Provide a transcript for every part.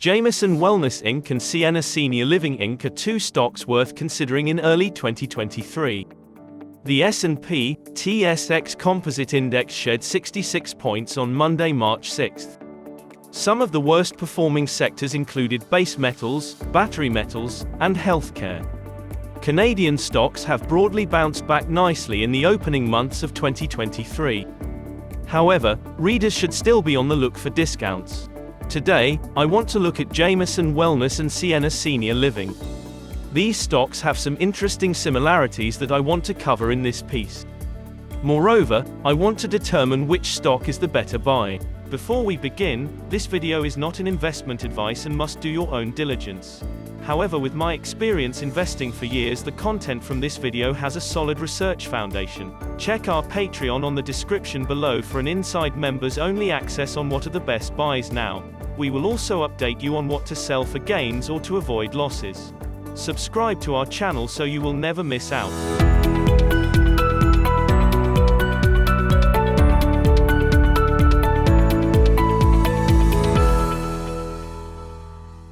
Jamieson Wellness Inc. and Sienna Senior Living Inc. are two stocks worth considering in early 2023. The S&P TSX Composite Index shed 66 points on Monday, March 6. Some of the worst performing sectors included base metals, battery metals, and healthcare. Canadian stocks have broadly bounced back nicely in the opening months of 2023. However, readers should still be on the look for discounts. Today, I want to look at Jamieson Wellness and Sienna Senior Living. These stocks have some interesting similarities that I want to cover in this piece. Moreover, I want to determine which stock is the better buy. Before we begin, this video is not an investment advice and must do your own diligence. However, with my experience investing for years, the content from this video has a solid research foundation. Check our Patreon on the description below for an inside members only access on what are the best buys now. We will also update you on what to sell for gains or to avoid losses. Subscribe to our channel so you will never miss out.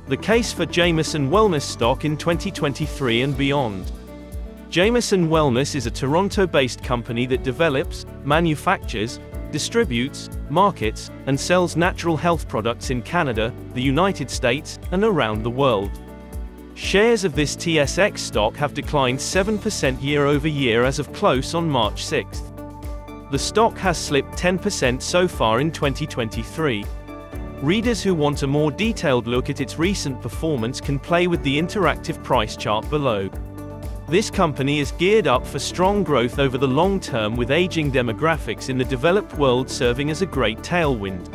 The case for Jamieson Wellness stock in 2023 and beyond. Jamieson Wellness is a Toronto-based company that develops, manufactures, distributes, markets, and sells natural health products in Canada, the United States, and around the world. Shares of this TSX stock have declined 7% year-over-year as of close on March 6. The stock has slipped 10% so far in 2023. Readers who want a more detailed look at its recent performance can play with the interactive price chart below. This company is geared up for strong growth over the long term, with aging demographics in the developed world serving as a great tailwind.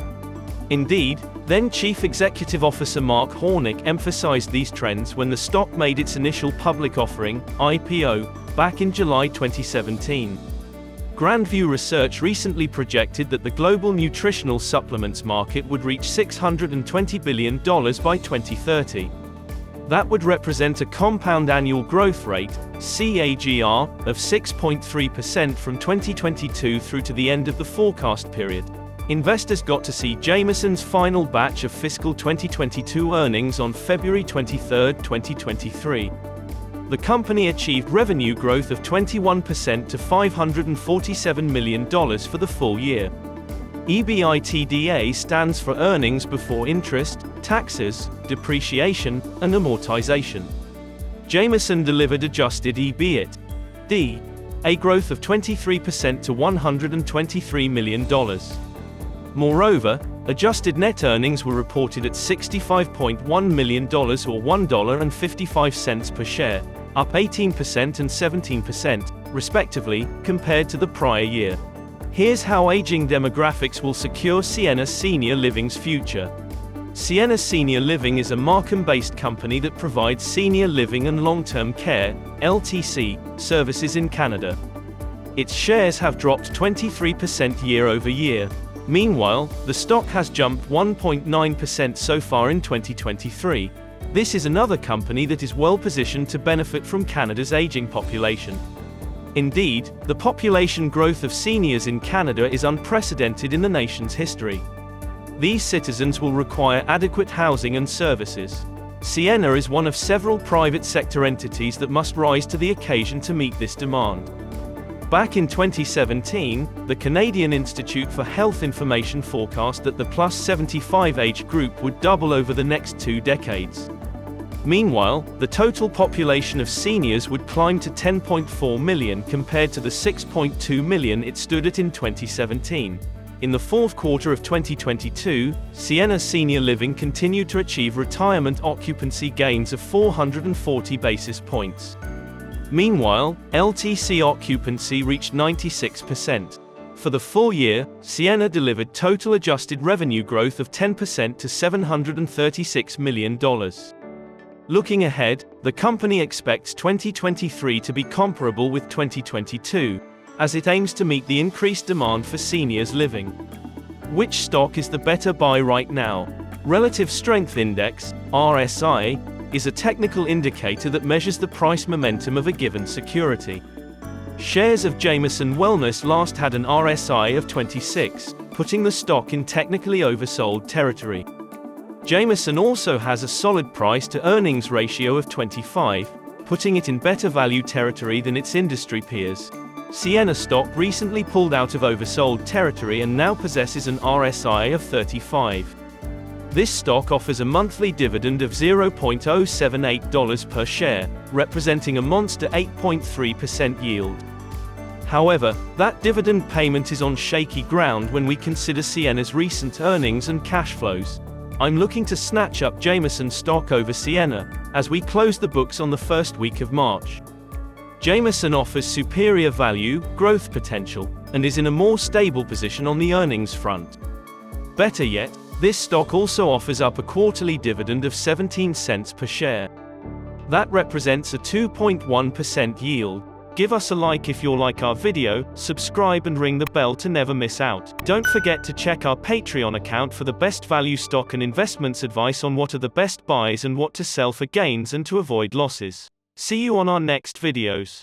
Indeed, then Chief Executive Officer Mark Hornick emphasized these trends when the stock made its initial public offering, IPO, back in July 2017. Grandview Research recently projected that the global nutritional supplements market would reach $620 billion by 2030. That would represent a compound annual growth rate, CAGR, of 6.3% from 2022 through to the end of the forecast period. Investors got to see Jamieson's final batch of fiscal 2022 earnings on February 23, 2023. The company achieved revenue growth of 21% to $547 million for the full year. EBITDA stands for earnings before interest, taxes, depreciation, and amortization. Jamieson delivered adjusted EBITDA, a growth of 23% to $123 million. Moreover, adjusted net earnings were reported at $65.1 million or $1.55 per share, up 18% and 17%, respectively, compared to the prior year. Here's how aging demographics will secure Sienna Senior Living's future. Sienna Senior Living is a Markham-based company that provides senior living and long-term care (LTC) services in Canada. Its shares have dropped 23% year-over-year. Meanwhile, the stock has jumped 1.9% so far in 2023. This is another company that is well positioned to benefit from Canada's aging population. Indeed, the population growth of seniors in Canada is unprecedented in the nation's history. These citizens will require adequate housing and services. Sienna is one of several private sector entities that must rise to the occasion to meet this demand. Back in 2017, the Canadian Institute for Health Information forecast that the plus 75 age group would double over the next 2 decades. Meanwhile, the total population of seniors would climb to 10.4 million compared to the 6.2 million it stood at in 2017. In the fourth quarter of 2022, Sienna Senior Living continued to achieve retirement occupancy gains of 440 basis points. Meanwhile, LTC occupancy reached 96%. For the full year, Sienna delivered total adjusted revenue growth of 10% to $736 million. Looking ahead, the company expects 2023 to be comparable with 2022, as it aims to meet the increased demand for seniors living. Which stock is the better buy right now? Relative Strength Index, RSI, is a technical indicator that measures the price momentum of a given security. Shares of Jamieson Wellness last had an RSI of 26, putting the stock in technically oversold territory. Jamieson also has a solid price-to-earnings ratio of 25, putting it in better value territory than its industry peers. Sienna stock recently pulled out of oversold territory and now possesses an RSI of 35. This stock offers a monthly dividend of $0.078 per share, representing a monster 8.3% yield. However, that dividend payment is on shaky ground when we consider Sienna's recent earnings and cash flows. I'm looking to snatch up Jamieson stock over Sienna, as we close the books on the first week of March. Jamieson offers superior value, growth potential, and is in a more stable position on the earnings front. Better yet, this stock also offers up a quarterly dividend of 17 cents per share. That represents a 2.1% yield. Give us a like if you like our video, subscribe and ring the bell to never miss out. Don't forget to check our Patreon account for the best value stock and investments advice on what are the best buys and what to sell for gains and to avoid losses. See you on our next videos.